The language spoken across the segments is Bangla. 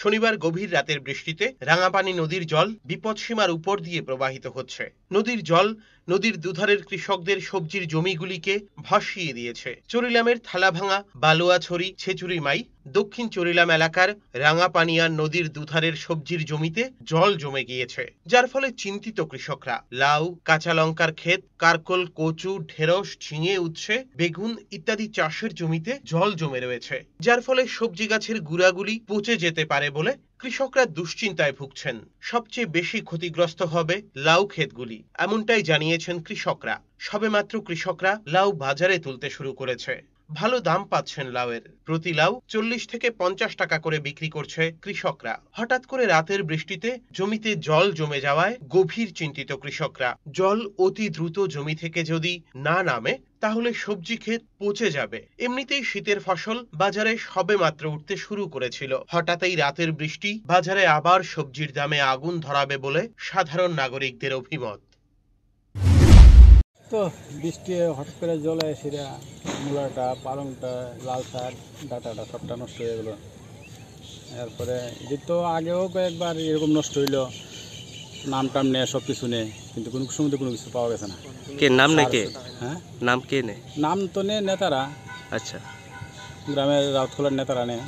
শনিবার গভীর রাতের বৃষ্টিতে রাঙাপানি নদীর জল বিপদসীমার উপর দিয়ে প্রবাহিত হচ্ছে। নদীর জল নদীর দুধারের কৃষকদের সবজির জমিগুলিকে ভাসিয়ে দিয়েছে। চরিলামের থালাভাঙা, বালুয়াছড়ি, ছেচুরিমাই, দক্ষিণ চরিলাম এলাকার রাঙাপানিয়া নদীর দুধারের সবজির জমিতে জল জমে গিয়েছে, যার ফলে চিন্তিত কৃষকরা। লাউ, কাঁচা লঙ্কার ক্ষেত, কারকোল, কচু, ঢেঁড়স, ঝিঙে, উচ্ছে, বেগুন ইত্যাদি চাষের জমিতে জল জমে রয়েছে, যার ফলে সবজি গাছের গুড়াগুলি পচে যেতে পারে বলে কৃষকরা দুশ্চিন্তায় ভুগছেন। সবচেয়ে বেশি ক্ষতিগ্রস্ত হবে লাউ ক্ষেতগুলি, এমনটাই জানিয়েছেন কৃষকরা। সবেমাত্র কৃষকরা লাউ বাজারে তুলতে শুরু করেছে। ভালো দাম পাচ্ছেন লাউয়ের। প্রতি লাউ 40 থেকে 50 টাকা করে বিক্রি করছে কৃষকরা। হঠাৎ করে রাতের বৃষ্টিতে জমিতে জল জমে যাওয়ায় গভীর চিন্তিত কৃষকরা। জল অতি দ্রুত জমি থেকে যদি না নামে তাহলে সবজি ক্ষেত পচে যাবে। এমনিতেই শীতের ফসল বাজারে সবেমাত্র উঠতে শুরু করেছিল। হঠাৎ এই রাতের বৃষ্টি বাজারে আবার সবজির দামে আগুন ধরাবে বলে সাধারণ নাগরিকদের অভিমত। তো বৃষ্টি হঠাৎ করে জলে সেটা মূলাটা, পালংটা, লাল শাক, ডাটাটা সবটা নষ্ট হয়ে গেলো। এরপরে এদের তো আগেও কয়েকবার এরকম নষ্ট হইলো, নাম টাম নেয়, সব কিছু নেই, কিন্তু কোনো সময় কোনো কিছু পাওয়া গেছে না। কে নাম নেই? কে হ্যাঁ, নাম কে নেই? নাম তো নেই নেতারা। আচ্ছা, গ্রামের রাউতখোলার নেতারা নেই,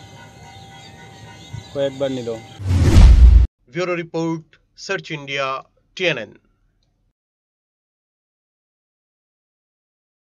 কয়েকবার নিল। Bureau report, search India, TNN।